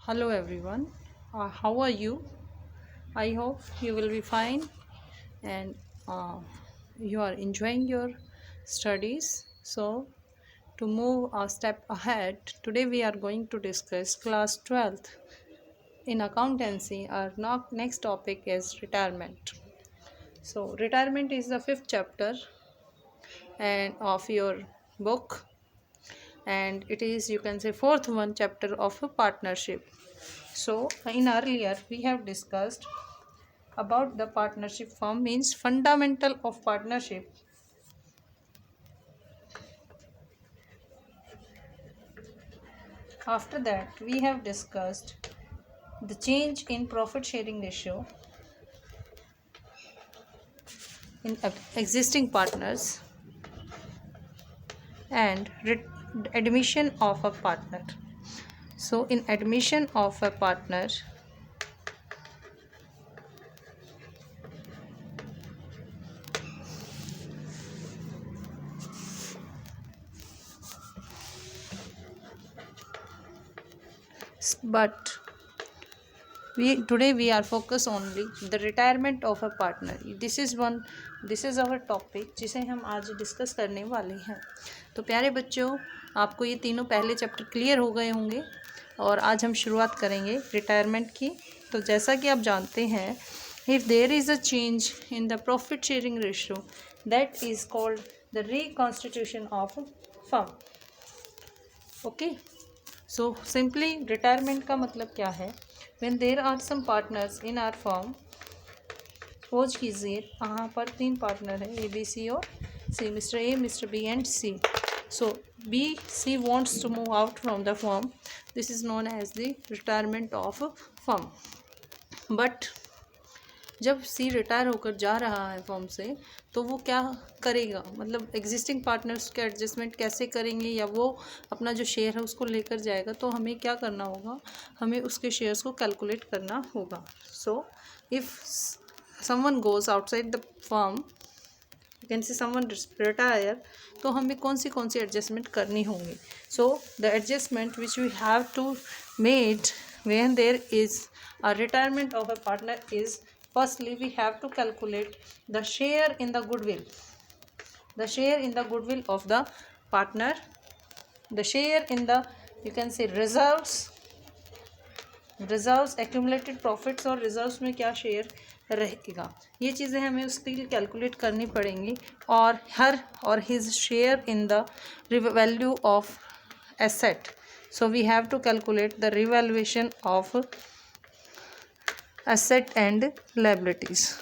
Hello everyone. How are you? I hope you will be fine and you are enjoying your studies. So, to move a step ahead, today we are going to discuss class 12th in accountancy. Our next topic is retirement. So, retirement is the fifth chapter and of your book, and it is, you can say, fourth one chapter of a partnership. So, in earlier we have discussed about the partnership form, means fundamental of partnership. After that we have discussed the change in profit sharing ratio in existing partners and admission of a partner. So in admission of a partner, but we are focused only the retirement of a partner. This is our topic जिसे हम आज discuss करने वाले हैं. तो प्यारे बच्चों, आपको ये तीनों पहले चैप्टर क्लियर हो गए होंगे और आज हम शुरुआत करेंगे रिटायरमेंट की. तो जैसा कि आप जानते हैं, if there is a change in the profit sharing ratio, that is called the reconstitution of firm. Okay, so simply retirement का मतलब क्या है? When there are some partners in our firm, suppose कीजिए यहाँ पर तीन पार्टनर हैं, ए B C और C, mister A, mister B and C. So B C wants to move out from the firm. This is known as the retirement of firm. But जब C retire होकर जा रहा है firm से, तो वो क्या करेगा, मतलब एग्जिस्टिंग पार्टनर्स के एडजस्टमेंट कैसे करेंगे, या वो अपना जो शेयर है उसको लेकर जाएगा. तो हमें क्या करना होगा, हमें उसके शेयर्स को कैलकुलेट करना होगा. So if someone goes outside the firm, you can say someone retire, तो हमें कौन सी एडजस्टमेंट करनी होंगी. So the adjustment which we have to made when there is a retirement of a partner is, firstly we have to calculate the share in the goodwill, of the partner, the share in the, you can say, reserves, accumulated profits और reserves में क्या share रहेगा. ये चीज़ें हमें उसके लिए calculate करनी पड़ेंगी. और his share in the value of asset. So we have to calculate the revaluation of asset and liabilities.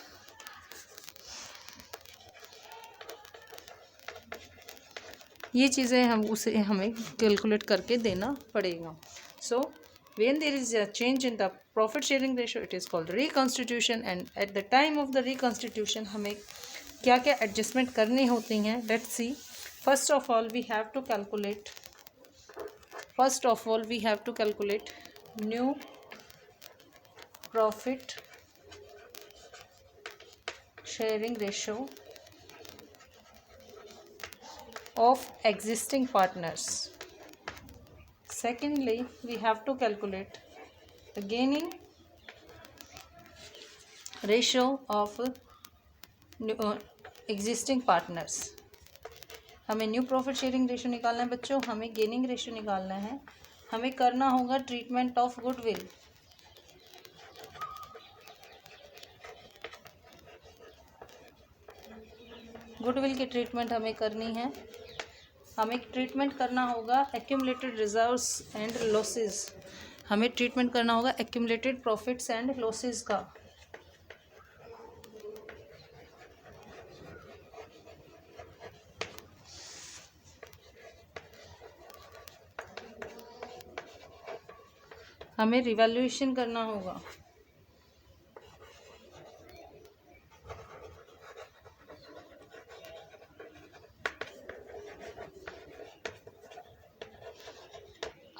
ये चीज़ें हमें कैलकुलेट करके देना पड़ेगा. सो when there is a change in the profit sharing ratio, it is called reconstitution. and at the time of the reconstitution हमें क्या क्या adjustment करनी होती हैं, let's see. first of all we have to calculate new profit sharing ratio of existing partners. Secondly, we have to calculate the gaining ratio of existing partners. हमें new profit sharing ratio निकालना है बच्चों, हमें gaining ratio निकालना है. हमें करना होगा ट्रीटमेंट ऑफ गुडविल. गुडविल की ट्रीटमेंट हमें करनी है. हमें ट्रीटमेंट करना होगा एक्यूमुलेटेड रिजर्व्स एंड लॉसेस. हमें ट्रीटमेंट करना होगा एक्यूमुलेटेड प्रॉफिट्स एंड लॉसेस का. हमें रिवैल्यूएशन करना होगा.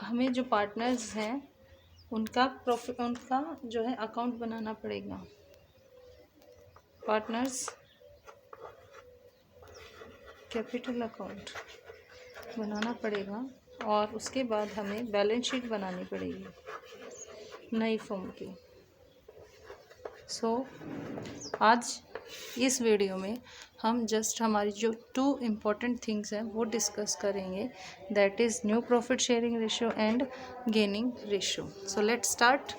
हमें जो पार्टनर्स हैं उनका जो है अकाउंट बनाना पड़ेगा. पार्टनर्स कैपिटल अकाउंट बनाना पड़ेगा और उसके बाद हमें बैलेंस शीट बनानी पड़ेगी. नई फर्म की। आज इस वीडियो में हम जस्ट हमारी जो 2 इम्पॉर्टेंट थिंग्स हैं वो डिस्कस करेंगे, that is new profit sharing ratio and gaining ratio. So let's start.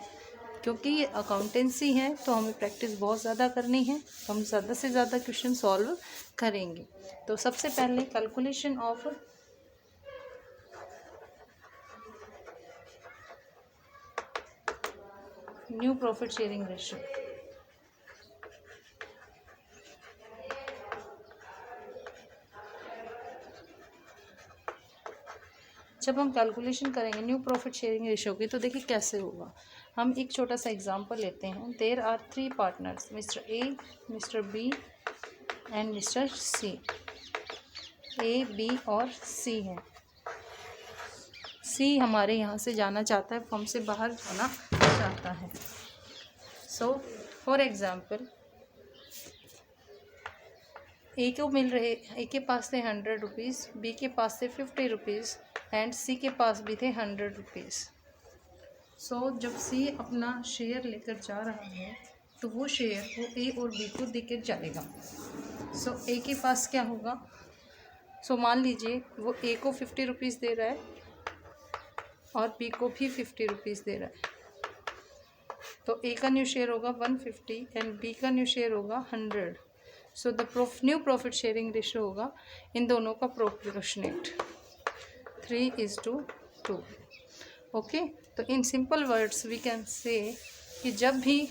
क्योंकि ये अकाउंटेंसी है तो हमें प्रैक्टिस बहुत ज़्यादा करनी है, तो हम ज़्यादा से ज़्यादा क्वेश्चन सॉल्व करेंगे। तो सबसे पहले calculation of new profit sharing ratio. जब हम कैलकुलेशन करेंगे न्यू प्रॉफिट शेयरिंग रेशियो की तो देखिए कैसे होगा। हम एक छोटा सा एग्जांपल लेते हैं। There are 3 partners, Mister A, mister B and Mister C. A, B और सी हैं। सी हमारे यहाँ से जाना चाहता है, फर्म से बाहर जाना चाहता है। सो फॉर एग्जांपल ए को मिल रहे, ए के पास थे 100 रुपीज़, बी के पास थे 50 रुपीज़ एंड सी के पास भी थे 100 रुपीज़। सो जब सी अपना शेयर लेकर जा रहा है तो वो शेयर वो ए और बी को देकर जाएगा। सो ए के पास क्या होगा, सो मान लीजिए वो ए को 50 रुपीज़ दे रहा है और बी को भी 50 रुपीज़ दे रहा है। तो ए का न्यू शेयर होगा 150 एंड बी का न्यू शेयर होगा 100। So the new profit sharing ratio होगा इन दोनों का प्रोपोर्शनेट 3:2। ओके, तो in simple words we can say कि जब भी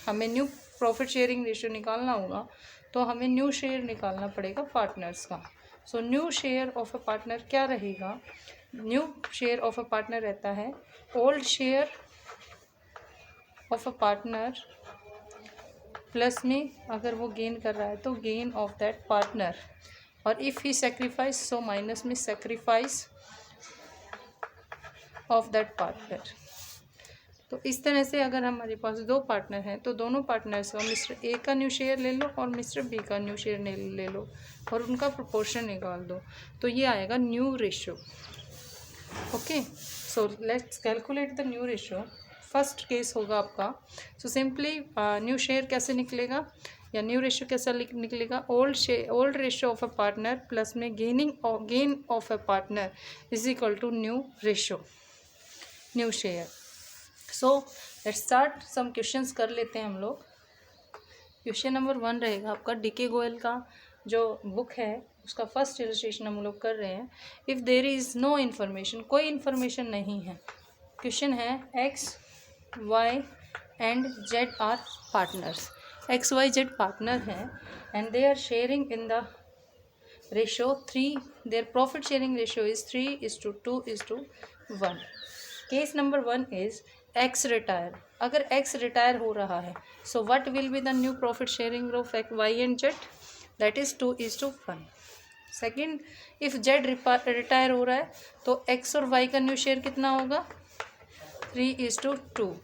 हमें न्यू प्रॉफिट शेयरिंग रेशियो निकालना होगा तो हमें न्यू शेयर निकालना पड़ेगा पार्टनर्स का। सो new share of a partner क्या रहेगा, new share of a partner रहता है old share of a partner plus में अगर वो गेन कर रहा है तो गेन ऑफ दैट पार्टनर, और if he sacrifice so minus में सेक्रीफाइस ऑफ दैट पार्टनर। तो इस तरह से अगर हमारे पास 2 पार्टनर हैं तो दोनों पार्टनर्स का मिस्टर ए का न्यू शेयर ले लो और मिस्टर बी का न्यू शेयर ले लो और उनका प्रोपोर्शन निकाल दो, तो ये आएगा new ratio. Okay, so let's calculate the new ratio. First case होगा आपका, सो सिंपली न्यू शेयर कैसे निकलेगा या न्यू रेशियो कैसा निकलेगा, old ratio of a partner plus में gain of a partner is equal to new ratio, new share. So let's start some questions कर लेते हैं हम लोग। क्वेश्चन नंबर 1 रहेगा आपका डीके गोयल का जो बुक है उसका फर्स्ट इलस्ट्रेशन हम लोग कर रहे हैं। If there is no information, कोई इन्फॉर्मेशन नहीं है। क्वेश्चन है X Y and Z are partners. X Y Z partner हैं and they are sharing in the ratio 3, their profit sharing ratio is 3:2:1। Case number 1 is X retire. अगर X retire हो रहा है so what will be the new profit sharing of Y and Z, that is 2:1। Second, if Z retire हो रहा है तो x और Y का न्यू शेयर कितना होगा 3:2।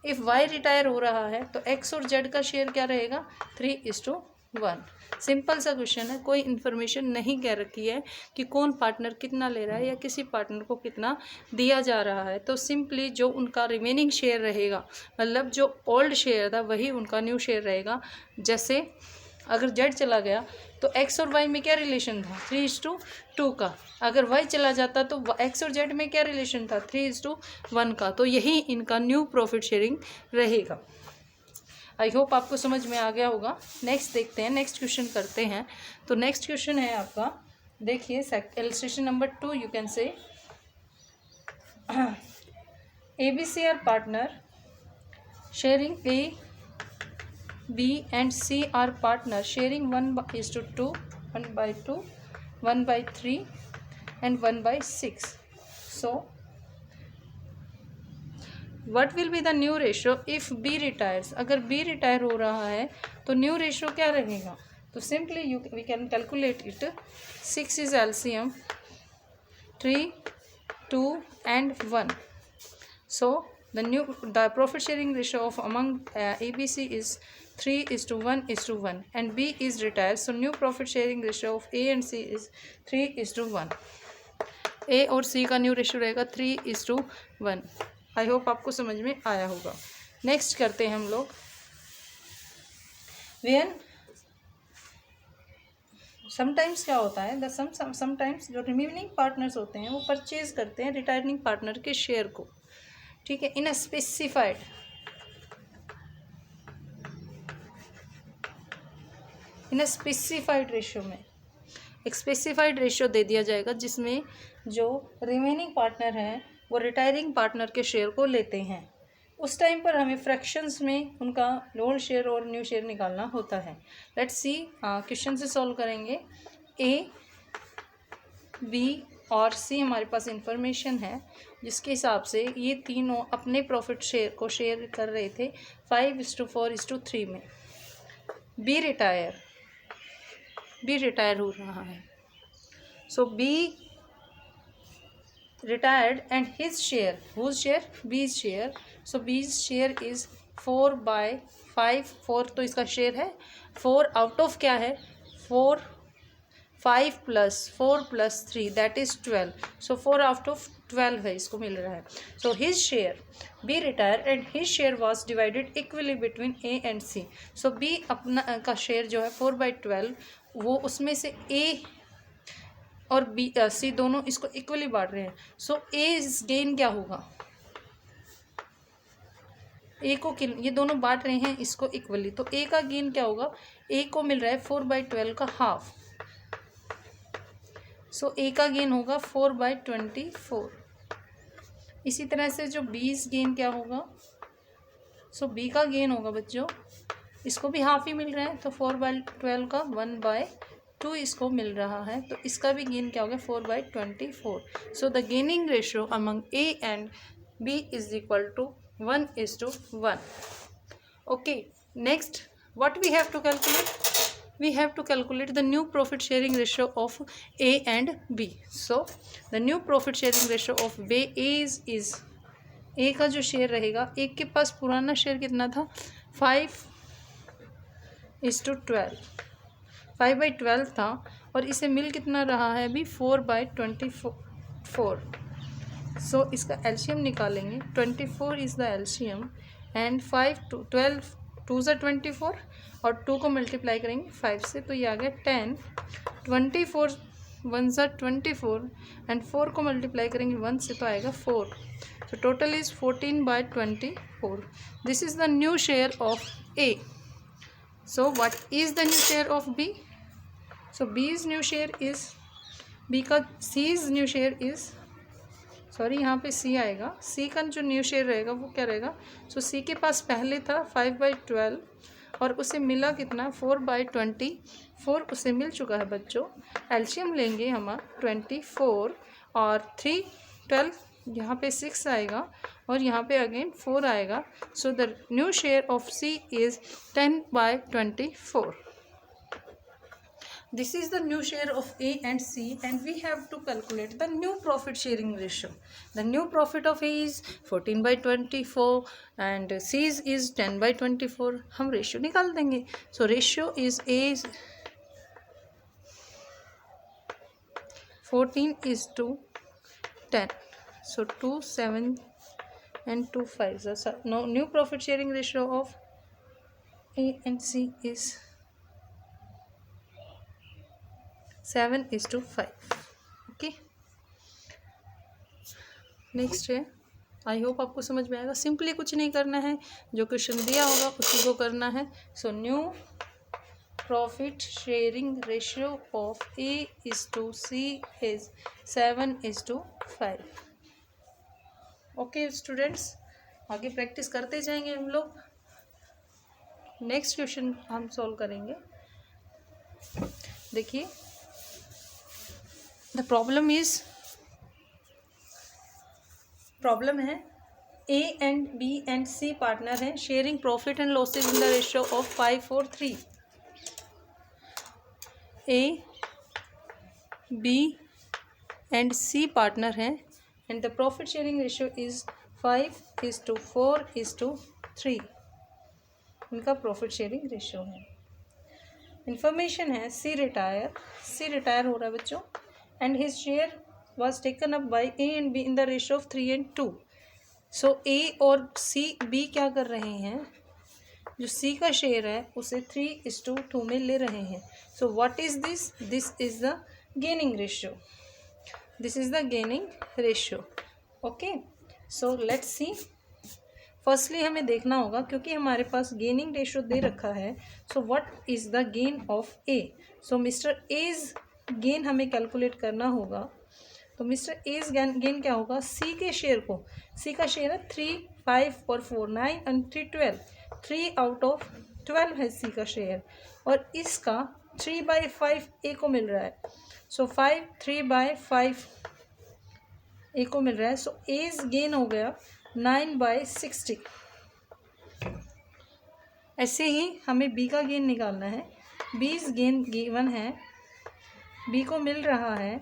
इफ़ वाई रिटायर हो रहा है तो एक्स और जेड का शेयर क्या रहेगा 3:1। सिंपल सा क्वेश्चन है, कोई इन्फॉर्मेशन नहीं कह रखी है कि कौन पार्टनर कितना ले रहा है या किसी पार्टनर को कितना दिया जा रहा है। तो सिंपली जो उनका रिमेनिंग शेयर रहेगा, मतलब जो ओल्ड शेयर था वही उनका न्यू शेयर रहेगा। जैसे अगर जेड चला गया तो एक्स और वाई में क्या रिलेशन था 3:2 का, अगर वाई चला जाता तो एक्स और जेड में क्या रिलेशन था 3:1 का। तो यही इनका न्यू प्रॉफिट शेयरिंग रहेगा। आई होप आपको समझ में आ गया होगा। नेक्स्ट देखते हैं, नेक्स्ट क्वेश्चन करते हैं। तो नेक्स्ट क्वेश्चन है आपका, देखिए illustration number 2 you can say ABC are partner sharing A B and C are partners sharing 1:2, 1/2, 1/3 and 1/6. So what will be the new ratio if B retires? अगर B retire हो रहा है तो new ratio क्या रहेगा, तो simply we can calculate it. 6 is LCM, 3, 2 and 1. So the profit sharing ratio of among ABC is 3:1:1 and B is retired. So new profit sharing ratio of A and C is 3:1. A और C का new ratio रहेगा 3:1। I hope आपको समझ में आया होगा। Next करते हैं हम लोग, वेन समटाइम्स क्या होता है, समटाइम्स जो रिमेनिंग पार्टनर्स होते हैं वो परचेज करते हैं रिटायरिंग पार्टनर के शेयर को, ठीक है, इन अ स्पेसिफाइड रेशियो में। एक स्पेसिफाइड रेशियो दे दिया जाएगा जिसमें जो रिमेनिंग पार्टनर हैं वो रिटायरिंग पार्टनर के शेयर को लेते हैं। उस टाइम पर हमें फ्रैक्शंस में उनका ओल्ड शेयर और न्यू शेयर निकालना होता है। लेट्स सी, क्वेश्चन से सॉल्व करेंगे। ए, बी और सी हमारे पास इंफॉर्मेशन है जिसके हिसाब से ये तीनों अपने प्रॉफिट शेयर को शेयर कर रहे थे 5:4:3 में। बी रिटायर हो रहा है, सो B retired and his share, whose share, B's share, so B's share is 4/5, 4 तो इसका शेयर है, 4 आउट ऑफ क्या है, 4, 5 + 4 + 3 that is 12, so 4 out of 12 है, इसको मिल रहा है। So his share, B retire and his share was divided equally between A and C. So B अपना का शेयर जो है 4/12, वो उसमें से ए और बी सी दोनों इसको इक्वली बांट रहे हैं। सो ए गेन क्या होगा, ए को ये दोनों बांट रहे हैं इसको इक्वली, तो ए का गेन क्या होगा, ए को मिल रहा है 4/12 का हाफ, सो ए का गेन होगा 4/24। इसी तरह से जो बी's गेन क्या होगा, सो बी का गेन होगा बच्चों, इसको भी हाफ ही मिल रहा है, तो 4/12 का 1/2 इसको मिल रहा है, तो इसका भी गेन क्या होगा 4/24। So the gaining ratio among A and B is equal to 1:1। Okay, next what we have to calculate, we have to calculate the new profit sharing ratio of A and B. So the new profit sharing ratio of B is A का जो share रहेगा, एक के पास पुराना share कितना था 5:12, 5/12 था, और इसे मिल कितना रहा है अभी 4/24। सो इसका एलसीएम निकालेंगे, 24 is the LCM and 5 to 12 2 ज़ा 24 और 2 को मल्टीप्लाई करेंगे 5 से, तो ये आ गया 10, 24 1 ज़ा 24 एंड 4 को मल्टीप्लाई करेंगे 1 से, तो आएगा 4। So total is 14/24। This is the new share of A. So what is the new share of B, so B's new share is, B का C's new share is, sorry यहाँ पे सी आएगा, सी का जो न्यू शेयर रहेगा वो क्या रहेगा, सो सी के पास पहले था 5/12 और उसे मिला कितना 4/24, उसे मिल चुका है बच्चों। एलसीएम लेंगे हमारा 24 और 3 12, यहाँ पे 6 आएगा और यहाँ पे अगेन 4 आएगा। So the new share of C is 10/24। This is the new share of A and C, and we have to calculate the new profit sharing ratio. The new profit of A is 14/24 and C's is 10/24. हम ratio निकाल देंगे। So ratio is A is 14:10. So 2 7 and 2 5. So no, new profit sharing ratio of A and C is 7:5। Okay, next है, I hope आपको समझ में आएगा। Simply कुछ नहीं करना है, जो क्वेश्चन दिया होगा उसी को करना है। So new profit sharing ratio of A is to C is 7:5। Okay students, आगे प्रैक्टिस करते जाएंगे हम लोग। नेक्स्ट क्वेश्चन हम सॉल्व करेंगे। देखिए, द प्रॉब्लम है A and B and C partner हैं, sharing profit and losses in the ratio of 5:4:3। A B and C partner हैं and the profit sharing ratio is 5:4:3। इनका प्रॉफिट शेयरिंग रेशियो है। Information है C retire हो रहा है बच्चों, and his share was taken up by A and B in the ratio of 3 and 2. सो ए और C B क्या कर रहे हैं, जो सी का शेयर है उसे 3:2 में ले रहे हैं. सो what is this, this is the gaining ratio, this is the gaining ratio. Okay, so let's see. Firstly हमें देखना होगा, क्योंकि हमारे पास गेनिंग रेशियो दे रखा है. So what is the gain of A. So mister A's gain हमें calculate करना होगा. तो मिस्टर एज गेन क्या होगा, सी के शेयर को, सी का शेयर है 3, 5 और 4, 9 एंड 3, 12. 3 आउट ऑफ 12 है सी का शेयर, और इसका 3/5 ए को मिल रहा है. सो 5 3/5 ए को मिल रहा है. सो एज गेन हो गया 9/60. ऐसे ही हमें बी का गेन निकालना है. बीज गेन गिवन है, बी को मिल रहा है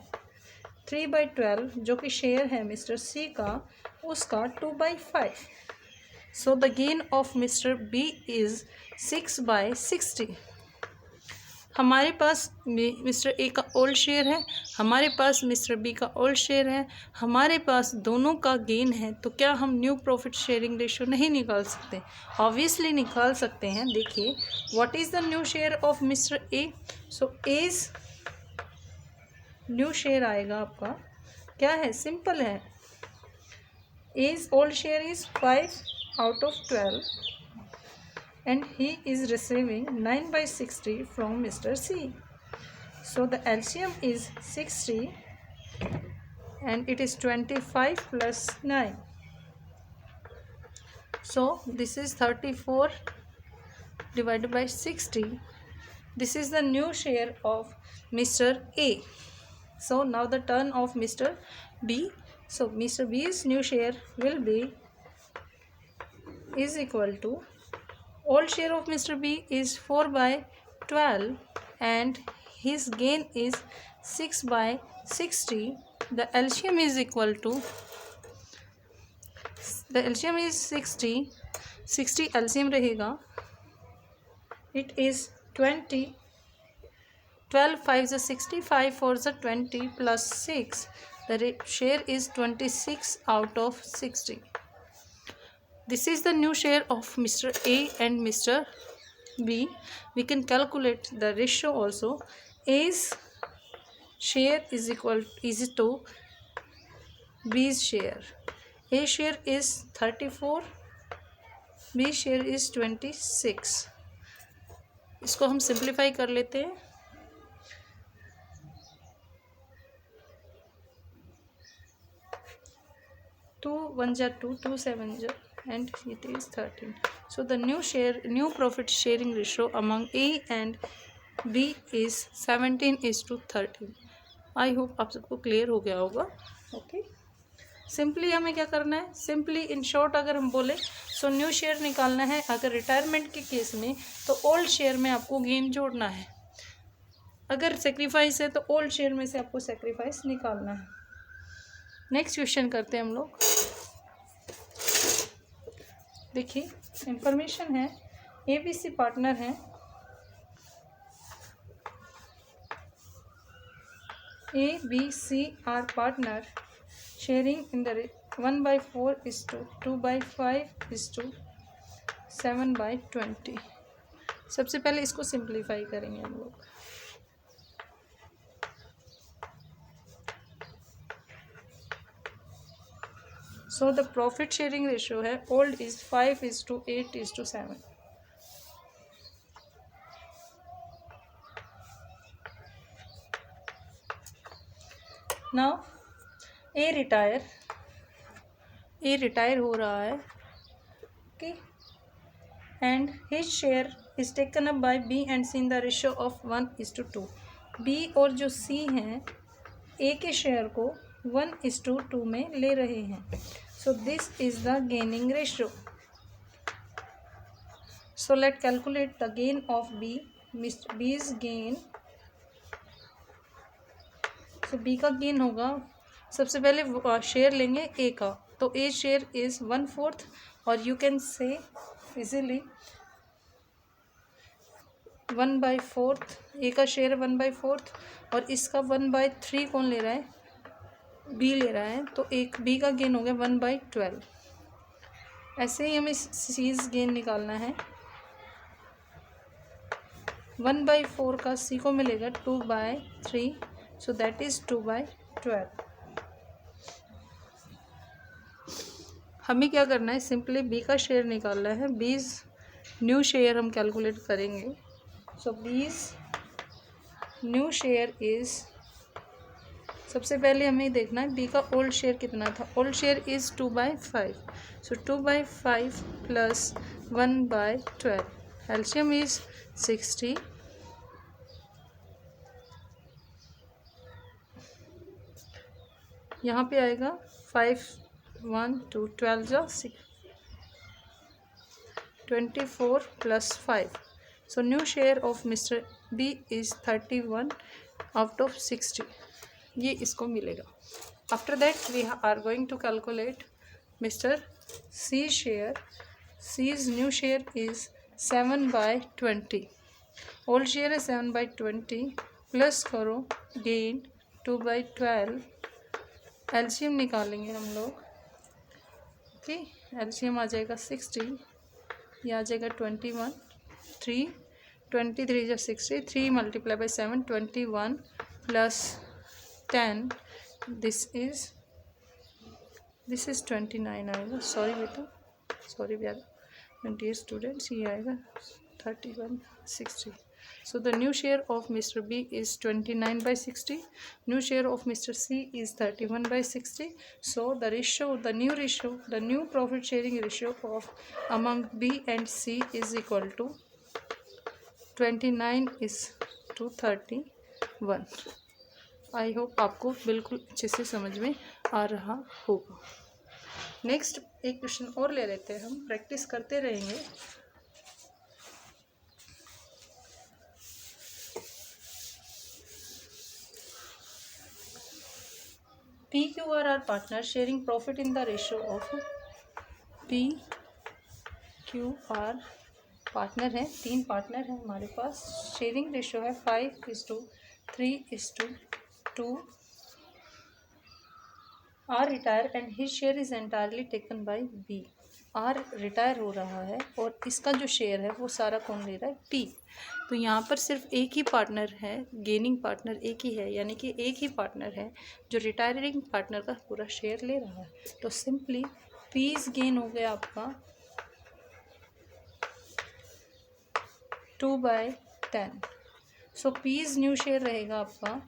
3/12 जो कि शेयर है मिस्टर सी का, उसका 2/5. So the gain of mister B is 6/60. हमारे पास मिस्टर ए का ओल्ड शेयर है, हमारे पास मिस्टर बी का ओल्ड शेयर है, हमारे पास दोनों का गेन है. तो क्या हम न्यू प्रॉफिट शेयरिंग रेशियो नहीं निकाल सकते? ऑब्वियसली निकाल सकते हैं. देखिए, what is the new share of mister A. So as new share आएगा आपका, क्या है, सिंपल है. As old share is 5 out of 12 and he is receiving 9/60 from Mr. C. So the LCM is 60 and it is 25 plus 9. So this is 34 divided by 60. This is the new share of Mr. A. So now the turn of Mr. B. So Mr. B's new share will be is equal to, old share of Mr. B is 4/12 and his gain is 6/60. The LCM is equal to, the LCM is 60. 60 LCM रहेगा. It is 20. 12 5 is 60, 5 4 is 20 plus 6. The share is 26 out of 60. This is the new share of Mr. A and Mr. B. We can calculate the ratio also. A's share is to B's share. A share is 34, B share is 26. इसको हम simplify कर लेते हैं. To 1 जा 2, 2 7 जा, and it is 13. So the new profit sharing ratio among A and B is 17:13. I hope आप सबको clear हो गया होगा. ओके, सिंपली हमें क्या करना है, सिंपली इन शॉर्ट अगर हम बोले, सो न्यू शेयर निकालना है. अगर रिटायरमेंट के केस में तो ओल्ड शेयर में आपको गेन जोड़ना है. अगर सेक्रीफाइस है तो ओल्ड शेयर में से आपको सेक्रीफाइस निकालना है. नेक्स्ट क्वेश्चन करते हैं हम लोग. देखिए, इंफॉर्मेशन है, ABC पार्टनर हैं. A, B, C are partner sharing in the 1/4 is to 2/5 is to 7/20. सबसे पहले इसको सिंप्लीफाई करेंगे हम लोग. So the profit sharing ratio है, old is 5:8:7. Now A retire हो रहा है. Okay, and his share is taken up by B and C in the ratio of 1:2. B और जो C हैं A के शेयर को 1:2 में ले रहे हैं. So this is the gaining ratio. So let's calculate the gain of B. Mr. B's gain. So B का गेन होगा, सबसे पहले शेयर लेंगे A का, तो A शेयर इज 1/4 और यू कैन से इजीली 1/4. A का शेयर 1/4 और इसका 1/3 कौन ले रहा है, B ले रहा है. तो एक B का गेन हो गया 1/12. ऐसे ही हमें सीज गेन निकालना है। 1/4 का सी को मिलेगा 2/3, सो दैट इज़ 2/12। हमें क्या करना है, सिंपली बी का शेयर निकालना है। बीज न्यू शेयर हम कैलकुलेट करेंगे। सो बीज न्यू शेयर इज़, सबसे पहले हमें देखना है बी का ओल्ड शेयर कितना था। Old share is 2/5, so 2/5 plus 1/12, LCM is 60। यहाँ पे आएगा 5 1 2 12 जा 24 plus 5, so new share of mister B is 31 out of 60, ये इसको मिलेगा। After that we are going to calculate mister C share. C's new share is 7/20, old share है 7/20, plus करो gain 2/12, LCM निकालेंगे हम लोग। ओके, एलसीएम आ जाएगा 60, ये आ जाएगा 21, 3 23 जा 60, 3 multiply by 7 21 plus 10, this is 29 आएगा। सॉरी बेटा, सॉरी भैया, 28 स्टूडेंट्स, ये आएगा 31 60। So the new share of Mr. B is 29/60. New share of Mr. C is 31/60. So the ratio, the new profit sharing ratio of among B and C is equal to 29 is to 31. I hope आपको बिल्कुल अच्छे से समझ में आ रहा होगा। Next एक question और ले लेते हैं, हम प्रैक्टिस करते रहेंगे। PQ are our partners sharing profit in the ratio of PQR partner है, 3 पार्टनर है हमारे पास। शेयरिंग रेशियो है 5:3:2। R retire and his share is entirely taken by B. R retire हो रहा है और इसका जो शेयर है वो सारा कौन ले रहा है, पी। तो यहाँ पर सिर्फ एक ही पार्टनर है, गेनिंग पार्टनर एक ही है, यानी कि एक ही पार्टनर है जो रिटायरिंग पार्टनर का पूरा शेयर ले रहा है। तो सिंपली पीज गेन हो गया आपका 2/10। सो पीज न्यू शेयर रहेगा आपका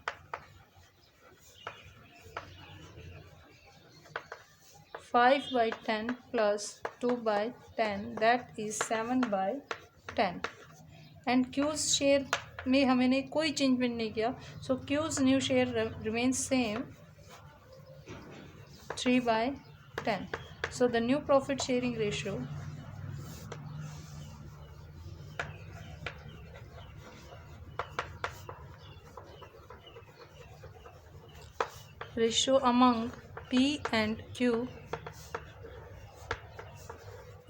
5/10 plus 2/10, that is 7/10। And Q's share में हमने कोई चेंजमेंट नहीं किया, so Q's new share remains same 3/10। So the new profit sharing ratio among P and Q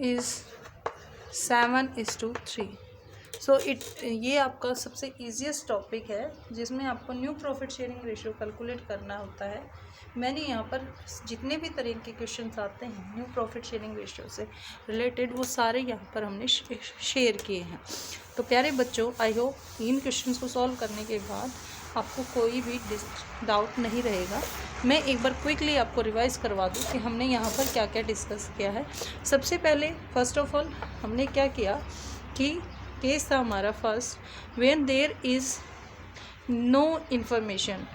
is 7:3। सो ये आपका सबसे ईजीएस्ट टॉपिक है जिसमें आपको new profit sharing ratio calculate करना होता है। मैंने यहाँ पर जितने भी तरह के क्वेश्चंस आते हैं न्यू प्रॉफिट शेयरिंग रेशियो से रिलेटेड वो सारे यहाँ पर हमने शेयर किए हैं। तो प्यारे बच्चों, आई होप इन क्वेश्चंस को सॉल्व करने के बाद आपको कोई भी डाउट नहीं रहेगा। मैं एक बार क्विकली आपको रिवाइज़ करवा दूँ कि हमने यहाँ पर क्या क्या डिस्कस किया है। सबसे पहले फर्स्ट ऑफ ऑल हमने क्या किया कि केस था हमारा first, when there is no information,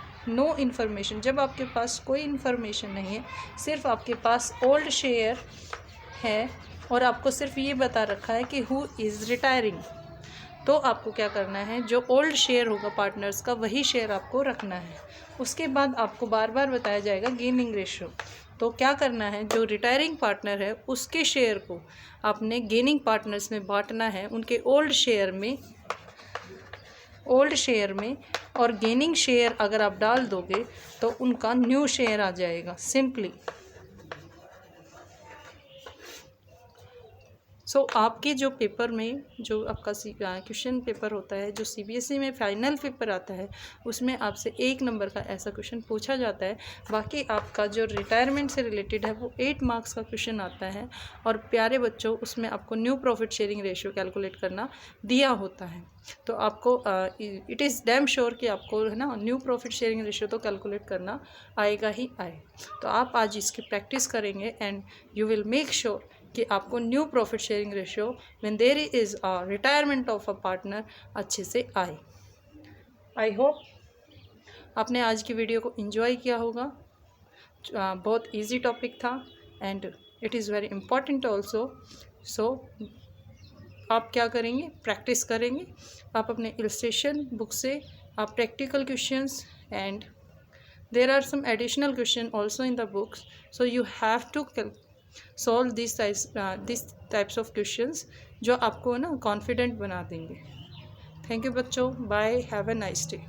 जब आपके पास कोई इन्फॉर्मेशन नहीं है, सिर्फ आपके पास ओल्ड शेयर है और आपको सिर्फ ये बता रखा है कि हु इज़ रिटायरिंग, तो आपको क्या करना है, जो ओल्ड शेयर होगा पार्टनर्स का वही शेयर आपको रखना है। उसके बाद आपको बार बार बताया जाएगा गेनिंग रेशियो। तो क्या करना है, जो रिटायरिंग पार्टनर है उसके शेयर को आपने गेनिंग पार्टनर्स में बांटना है, उनके ओल्ड शेयर में और गेनिंग शेयर अगर आप डाल दोगे तो उनका न्यू शेयर आ जाएगा सिंपली। सो आपके जो पेपर में जो आपका क्वेश्चन पेपर होता है, जो CBSE में फाइनल पेपर आता है, उसमें आपसे 1 नंबर का ऐसा क्वेश्चन पूछा जाता है। बाकी आपका जो रिटायरमेंट से रिलेटेड है वो 8 मार्क्स का क्वेश्चन आता है। और प्यारे बच्चों, उसमें आपको new profit sharing ratio calculate करना दिया होता है। तो आपको इट इज़ डैम श्योर कि आपको है ना न्यू प्रॉफिट शेयरिंग रेशियो तो कैलकुलेट करना आएगा ही आए। तो आप आज इसकी प्रैक्टिस करेंगे and you will make sure कि आपको new profit sharing ratio when there is a retirement of a partner अच्छे से आए। आई होप आपने आज की वीडियो को एंजॉय किया होगा। बहुत इजी टॉपिक था and it is very important also. So आप क्या करेंगे, प्रैक्टिस करेंगे। आप अपने इलस्ट्रेशन बुक से आप practical questions and there are some additional question also in the books, so you have to solve this types of questions जो आपको ना कॉन्फिडेंट बना देंगे। थैंक यू बच्चों, bye, have a nice day.